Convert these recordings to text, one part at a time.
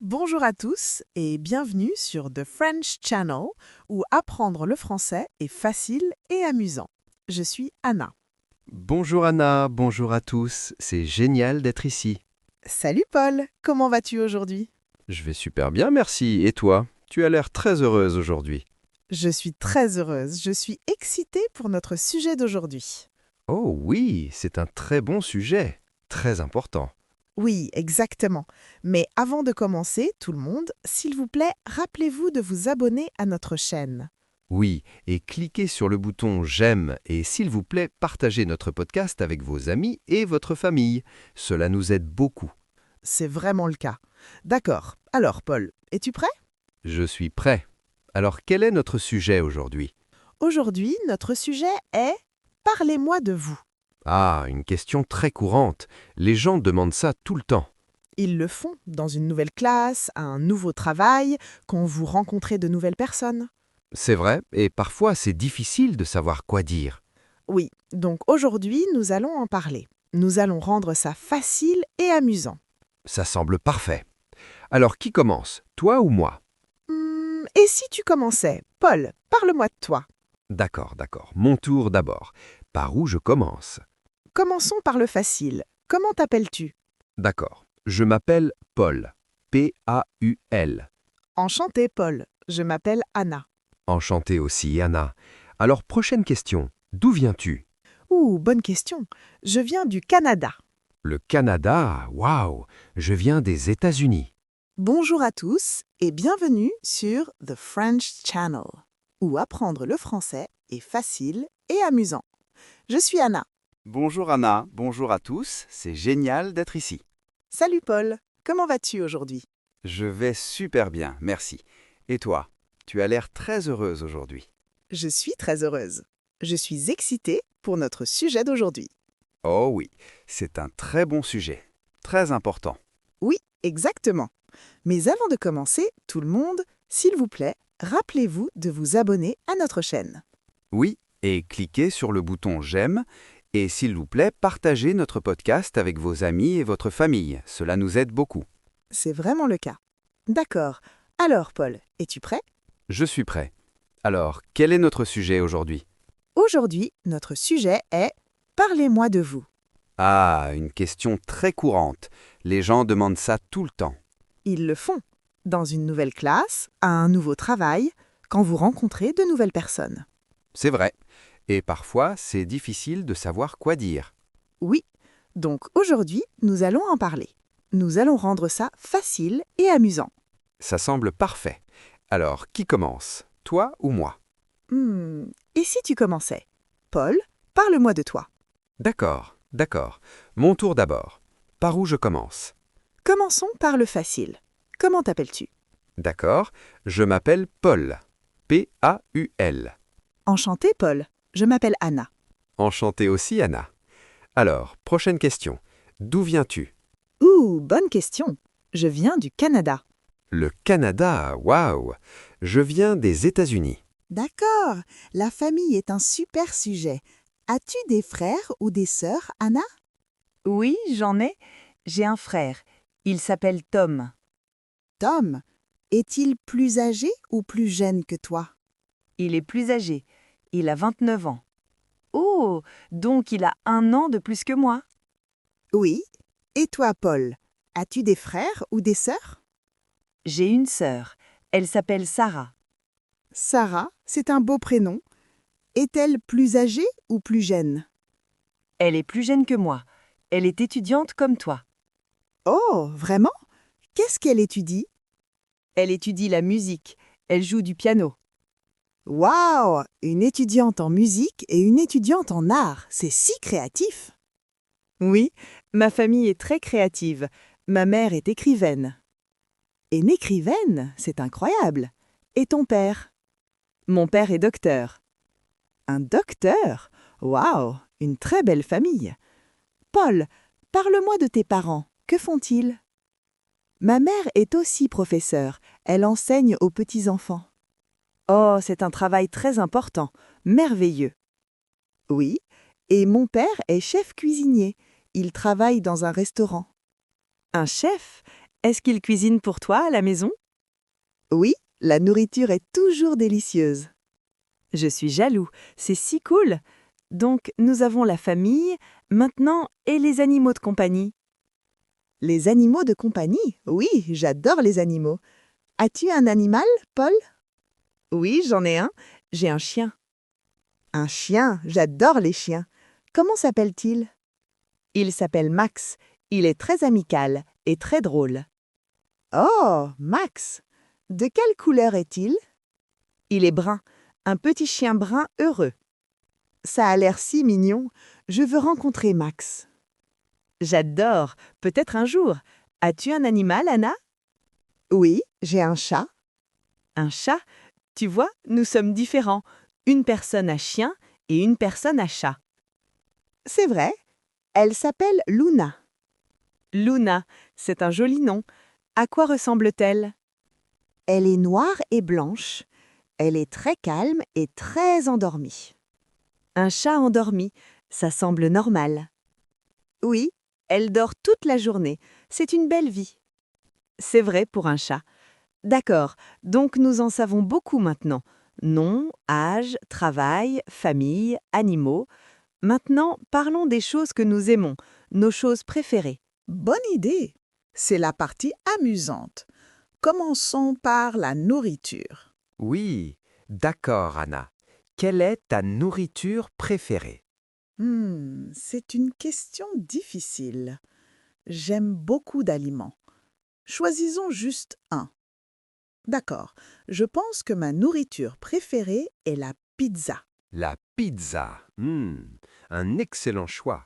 Bonjour à tous et bienvenue sur The French Channel où apprendre le français est facile et amusant. Je suis Anna. Bonjour Anna, bonjour à tous, c'est génial d'être ici. Salut Paul, comment vas-tu aujourd'hui? Je vais super bien, merci. Et toi? Tu as l'air très heureuse aujourd'hui. Je suis très heureuse, je suis excitée pour notre sujet d'aujourd'hui. Oh oui, c'est un très bon sujet, très important. Oui, exactement. Mais avant de commencer, tout le monde, s'il vous plaît, rappelez-vous de vous abonner à notre chaîne. Oui, et cliquez sur le bouton j'aime et s'il vous plaît, partagez notre podcast avec vos amis et votre famille. Cela nous aide beaucoup. C'est vraiment le cas. D'accord. Alors Paul, es-tu prêt? Je suis prêt. Alors quel est notre sujet aujourd'hui? Aujourd'hui, notre sujet est Parlez-moi de vous. Ah, une question très courante. Les gens demandent ça tout le temps. Ils le font dans une nouvelle classe, à un nouveau travail, quand vous rencontrez de nouvelles personnes. C'est vrai, et parfois c'est difficile de savoir quoi dire. Oui, donc aujourd'hui, nous allons en parler. Nous allons rendre ça facile et amusant. Ça semble parfait. Alors qui commence, toi ou moi? Et si tu commençais? Paul, parle-moi de toi. D'accord. Mon tour d'abord. Par où je commence? Commençons par le facile. Comment t'appelles-tu? D'accord. Je m'appelle Paul. P-A-U-L. Enchanté, Paul. Je m'appelle Anna. Enchanté aussi, Anna. Alors, prochaine question. D'où viens-tu? Ouh, bonne question. Je viens du Canada. Le Canada? Waouh! Je viens des États-Unis. Bonjour à tous et bienvenue sur The French Channel, où apprendre le français est facile et amusant. Je suis Anna. Bonjour Anna, bonjour à tous, c'est génial d'être ici. Salut Paul, comment vas-tu aujourd'hui? Je vais super bien, merci. Et toi, tu as l'air très heureuse aujourd'hui. Je suis très heureuse. Je suis excitée pour notre sujet d'aujourd'hui. Oh oui, c'est un très bon sujet, très important. Oui, exactement. Mais avant de commencer, tout le monde, s'il vous plaît, rappelez-vous de vous abonner à notre chaîne. Oui, et cliquez sur le bouton j'aime et s'il vous plaît, partagez notre podcast avec vos amis et votre famille, cela nous aide beaucoup. C'est vraiment le cas. D'accord. Alors Paul, es-tu prêt? Je suis prêt. Alors, quel est notre sujet aujourd'hui? Aujourd'hui, notre sujet est Parlez-moi de vous. Ah, une question très courante. Les gens demandent ça tout le temps. Ils le font. Dans une nouvelle classe, à un nouveau travail, quand vous rencontrez de nouvelles personnes. C'est vrai. Et parfois, c'est difficile de savoir quoi dire. Oui, donc aujourd'hui, nous allons en parler. Nous allons rendre ça facile et amusant. Ça semble parfait. Alors, qui commence? Toi ou moi? Et si tu commençais? Paul, parle-moi de toi. D'accord. Mon tour d'abord. Par où je commence? Commençons par le facile. Comment t'appelles-tu? D'accord, je m'appelle Paul. P-A-U-L. Enchanté, Paul. Je m'appelle Anna. Enchanté aussi, Anna. Alors, prochaine question. D'où viens-tu? Ouh, bonne question. Je viens du Canada. Le Canada, waouh! Je viens des États-Unis. D'accord, la famille est un super sujet. As-tu des frères ou des sœurs, Anna? Oui, j'en ai. J'ai un frère. Il s'appelle Tom. Tom, est-il plus âgé ou plus jeune que toi? Il est plus âgé. Il a 29 ans. Oh, donc il a 1 an de plus que moi. Oui. Et toi, Paul, as-tu des frères ou des sœurs? J'ai une sœur. Elle s'appelle Sarah. Sarah, c'est un beau prénom. Est-elle plus âgée ou plus jeune? Elle est plus jeune que moi. Elle est étudiante comme toi. Oh, vraiment? Qu'est-ce qu'elle étudie? Elle étudie la musique. Elle joue du piano. Waouh! Une étudiante en musique et une étudiante en art, c'est si créatif! Oui, ma famille est très créative. Ma mère est écrivaine. Une écrivaine, c'est incroyable! Et ton père? Mon père est docteur. Un docteur? Waouh! Une très belle famille! Paul, parle-moi de tes parents. Que font-ils? Ma mère est aussi professeure. Elle enseigne aux petits-enfants. Oh, c'est un travail très important. Merveilleux. Oui, et mon père est chef cuisinier. Il travaille dans un restaurant. Un chef? Est-ce qu'il cuisine pour toi à la maison? Oui, la nourriture est toujours délicieuse. Je suis jaloux, c'est si cool. Donc, nous avons la famille, maintenant, et les animaux de compagnie. Les animaux de compagnie? Oui, j'adore les animaux. As-tu un animal, Paul? Oui, j'en ai un. J'ai un chien. Un chien, j'adore les chiens. Comment s'appelle-t-il? Il s'appelle Max. Il est très amical et très drôle. Oh, Max! De quelle couleur est-il? Il est brun, un petit chien brun heureux. Ça a l'air si mignon. Je veux rencontrer Max. J'adore, peut-être un jour. As-tu un animal, Anna? Oui, j'ai un chat. Un chat? Tu vois, nous sommes différents. Une personne a chien et une personne a chat. C'est vrai. Elle s'appelle Luna. Luna, c'est un joli nom. À quoi ressemble-t-elle? Elle est noire et blanche. Elle est très calme et très endormie. Un chat endormi, ça semble normal. Oui, elle dort toute la journée. C'est une belle vie. C'est vrai pour un chat. D'accord, donc nous en savons beaucoup maintenant. Nom, âge, travail, famille, animaux. Maintenant, parlons des choses que nous aimons, nos choses préférées. Bonne idée. C'est la partie amusante. Commençons par la nourriture. Oui, d'accord, Anna. Quelle est ta nourriture préférée? C'est une question difficile. J'aime beaucoup d'aliments. Choisissons juste un. D'accord, je pense que ma nourriture préférée est la pizza. La pizza. Un excellent choix.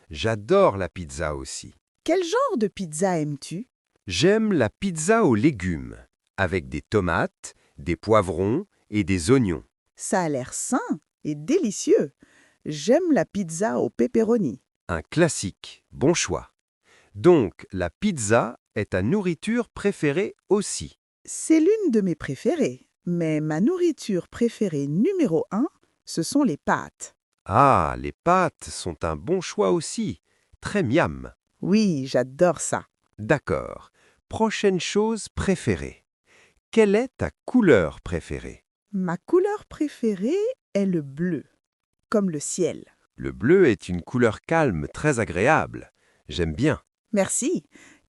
J'adore la pizza aussi. Quel genre de pizza aimes-tu? J'aime la pizza aux légumes, avec des tomates, des poivrons et des oignons. Ça a l'air sain et délicieux. J'aime la pizza au pepperoni. Un classique, bon choix. Donc, la pizza est ta nourriture préférée aussi. C'est l'une de mes préférées, mais ma nourriture préférée numéro 1, ce sont les pâtes. Ah, les pâtes sont un bon choix aussi. Très miam. Oui, j'adore ça. D'accord. Prochaine chose préférée. Quelle est ta couleur préférée? Ma couleur préférée est le bleu, comme le ciel. Le bleu est une couleur calme, très agréable. J'aime bien. Merci.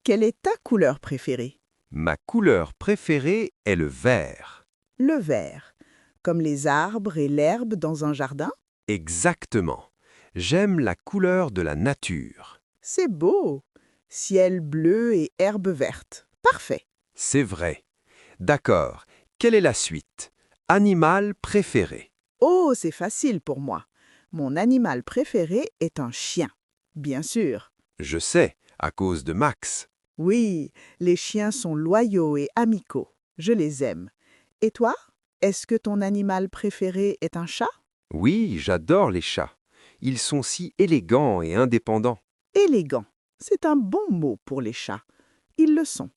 Quelle est ta couleur préférée? Ma couleur préférée est le vert. Le vert, comme les arbres et l'herbe dans un jardin? Exactement. J'aime la couleur de la nature. C'est beau. Ciel bleu et herbe verte. Parfait. C'est vrai. D'accord. Quelle est la suite? Animal préféré. Oh, c'est facile pour moi. Mon animal préféré est un chien. Bien sûr. Je sais, à cause de Max. Oui, les chiens sont loyaux et amicaux. Je les aime. Et toi? Est-ce que ton animal préféré est un chat? Oui, j'adore les chats. Ils sont si élégants et indépendants. Élégant. C'est un bon mot pour les chats. Ils le sont.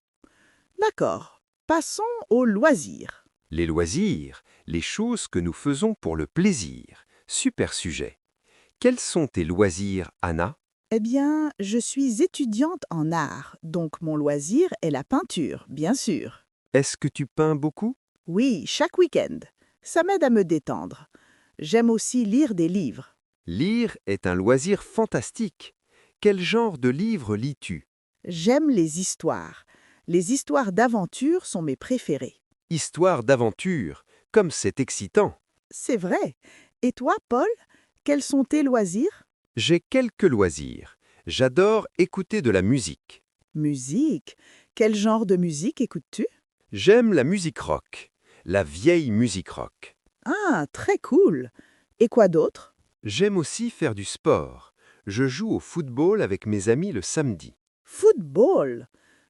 D'accord. Passons aux loisirs. Les loisirs, les choses que nous faisons pour le plaisir. Super sujet. Quels sont tes loisirs, Anna? Eh bien, je suis étudiante en art, donc mon loisir est la peinture, bien sûr. Est-ce que tu peins beaucoup? Oui, chaque week-end. Ça m'aide à me détendre. J'aime aussi lire des livres. Lire est un loisir fantastique. Quel genre de livres lis-tu? J'aime les histoires. Les histoires d'aventure sont mes préférées. Histoire d'aventure, comme c'est excitant. C'est vrai. Et toi, Paul, quels sont tes loisirs? J'ai quelques loisirs. J'adore écouter de la musique. Musique. Quel genre de musique écoutes-tu? J'aime la musique rock, la vieille musique rock. Ah, très cool. Et quoi d'autre? J'aime aussi faire du sport. Je joue au football avec mes amis le samedi. Football.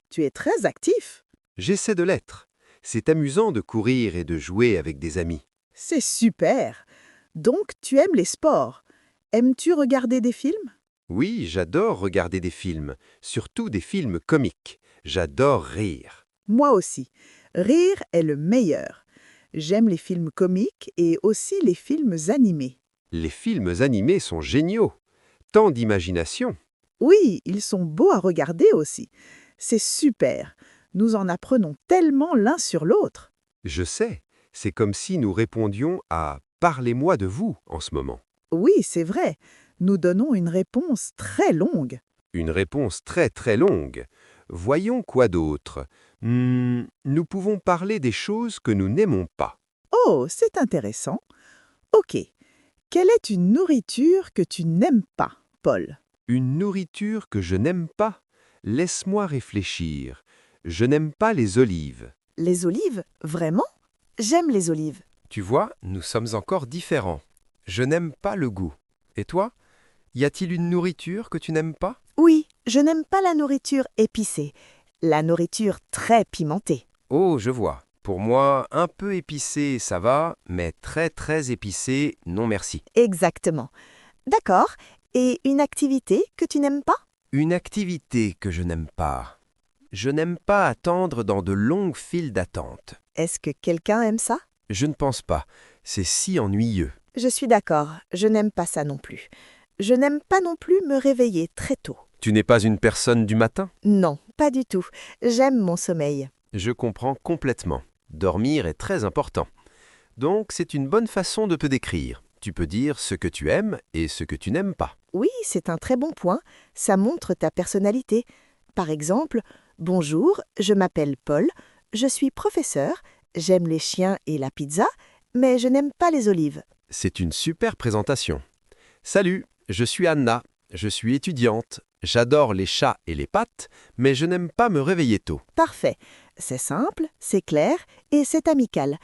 Tu es très actif. J'essaie de l'être. C'est amusant de courir et de jouer avec des amis. C'est super. Donc, tu aimes les sports. Aimes-tu regarder des films? Oui, j'adore regarder des films, surtout des films comiques. J'adore rire. Moi aussi. Rire est le meilleur. J'aime les films comiques et aussi les films animés. Les films animés sont géniaux. Tant d'imagination. Oui, ils sont beaux à regarder aussi. C'est super. Nous en apprenons tellement l'un sur l'autre. Je sais, c'est comme si nous répondions à « Parlez-moi de vous » en ce moment. Oui, c'est vrai. Nous donnons une réponse très longue. Une réponse très très longue. Voyons quoi d'autre. Nous pouvons parler des choses que nous n'aimons pas. Oh, c'est intéressant. Ok. Quelle est une nourriture que tu n'aimes pas, Paul? Une nourriture que je n'aime pas? Laisse-moi réfléchir. Je n'aime pas les olives. Les olives? Vraiment? J'aime les olives. Tu vois, nous sommes encore différents. Je n'aime pas le goût. Et toi? Y a-t-il une nourriture que tu n'aimes pas? Oui, je n'aime pas la nourriture épicée. La nourriture très pimentée. Oh, je vois. Pour moi, un peu épicé, ça va, mais très très épicé, non merci. Exactement. D'accord. Et une activité que tu n'aimes pas? Une activité que je n'aime pas. Je n'aime pas attendre dans de longues files d'attente. Est-ce que quelqu'un aime ça? Je ne pense pas. C'est si ennuyeux. Je suis d'accord, je n'aime pas ça non plus. Je n'aime pas non plus me réveiller très tôt. Tu n'es pas une personne du matin? Non, pas du tout. J'aime mon sommeil. Je comprends complètement. Dormir est très important. Donc, c'est une bonne façon de te décrire. Tu peux dire ce que tu aimes et ce que tu n'aimes pas. Oui, c'est un très bon point. Ça montre ta personnalité. Par exemple, bonjour, je m'appelle Paul, je suis professeur, j'aime les chiens et la pizza, mais je n'aime pas les olives. C'est une super présentation. Salut, je suis Anna, je suis étudiante, j'adore les chats et les pâtes, mais je n'aime pas me réveiller tôt. Parfait. C'est simple, c'est clair et c'est amical.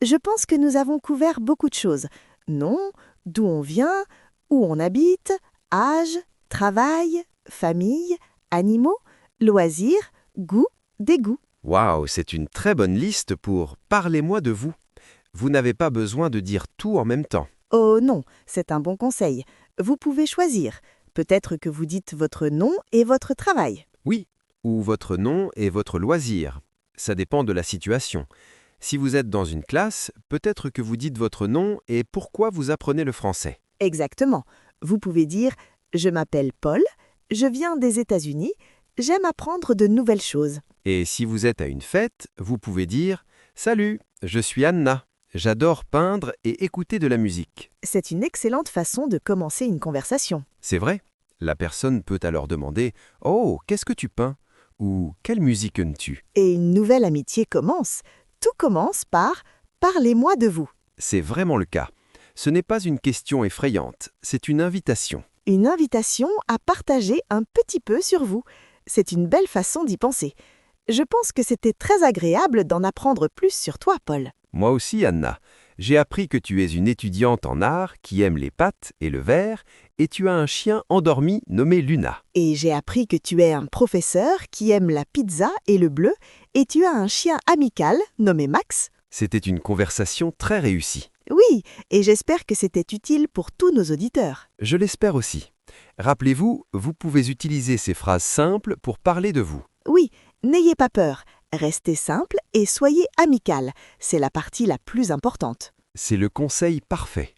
Je pense que nous avons couvert beaucoup de choses. Nom, d'où on vient, où on habite, âge, travail, famille, animaux, loisirs, goût, dégoût. Waouh, c'est une très bonne liste pour « Parlez-moi de vous ». Vous n'avez pas besoin de dire tout en même temps. Oh non, c'est un bon conseil. Vous pouvez choisir. Peut-être que vous dites votre nom et votre travail. Oui, ou votre nom et votre loisir. Ça dépend de la situation. Si vous êtes dans une classe, peut-être que vous dites votre nom et pourquoi vous apprenez le français. Exactement. Vous pouvez dire « Je m'appelle Paul, je viens des États-Unis, j'aime apprendre de nouvelles choses. Et si vous êtes à une fête, vous pouvez dire « Salut, je suis Anna, j'adore peindre et écouter de la musique ». C'est une excellente façon de commencer une conversation. C'est vrai. La personne peut alors demander « Oh, qu'est-ce que tu peins ?» ou « Quelle musique aimes-tu » Et une nouvelle amitié commence. Tout commence par « Parlez-moi de vous ». C'est vraiment le cas. Ce n'est pas une question effrayante, c'est une invitation. Une invitation à partager un petit peu sur vous. C'est une belle façon d'y penser. Je pense que c'était très agréable d'en apprendre plus sur toi, Paul. Moi aussi, Anna. J'ai appris que tu es une étudiante en art qui aime les pâtes et le verre, et tu as un chien endormi nommé Luna. Et j'ai appris que tu es un professeur qui aime la pizza et le bleu, et tu as un chien amical nommé Max. C'était une conversation très réussie. Oui, et j'espère que c'était utile pour tous nos auditeurs. Je l'espère aussi. Rappelez-vous, vous pouvez utiliser ces phrases simples pour parler de vous. Oui, n'ayez pas peur. Restez simple et soyez amical. C'est la partie la plus importante. C'est le conseil parfait.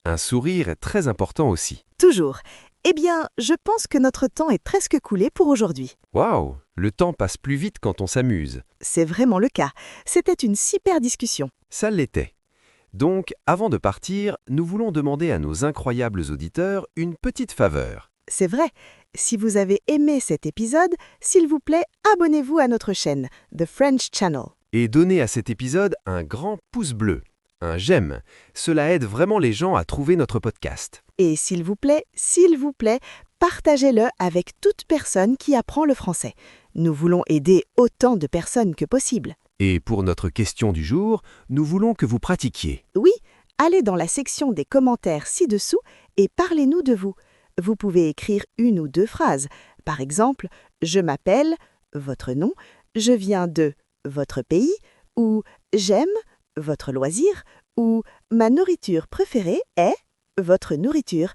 Un sourire est très important aussi. Toujours. Eh bien, je pense que notre temps est presque coulé pour aujourd'hui. Waouh, le temps passe plus vite quand on s'amuse. C'est vraiment le cas. C'était une super discussion. Ça l'était. Donc, avant de partir, nous voulons demander à nos incroyables auditeurs une petite faveur. C'est vrai. Si vous avez aimé cet épisode, s'il vous plaît, abonnez-vous à notre chaîne, The French Channel. Et donnez à cet épisode un grand pouce bleu, un j'aime. Cela aide vraiment les gens à trouver notre podcast. Et s'il vous plaît, partagez-le avec toute personne qui apprend le français. Nous voulons aider autant de personnes que possible. Et pour notre question du jour, nous voulons que vous pratiquiez. Oui, allez dans la section des commentaires ci-dessous et parlez-nous de vous. Vous pouvez écrire une ou deux phrases. Par exemple, je m'appelle, votre nom, je viens de, votre pays, ou j'aime, votre loisir, ou ma nourriture préférée est, votre nourriture,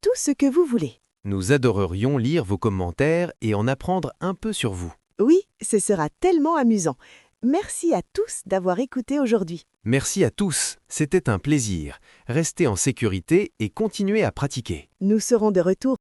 tout ce que vous voulez. Nous adorerions lire vos commentaires et en apprendre un peu sur vous. Oui, ce sera tellement amusant. Merci à tous d'avoir écouté aujourd'hui. Merci à tous, c'était un plaisir. Restez en sécurité et continuez à pratiquer. Nous serons de retour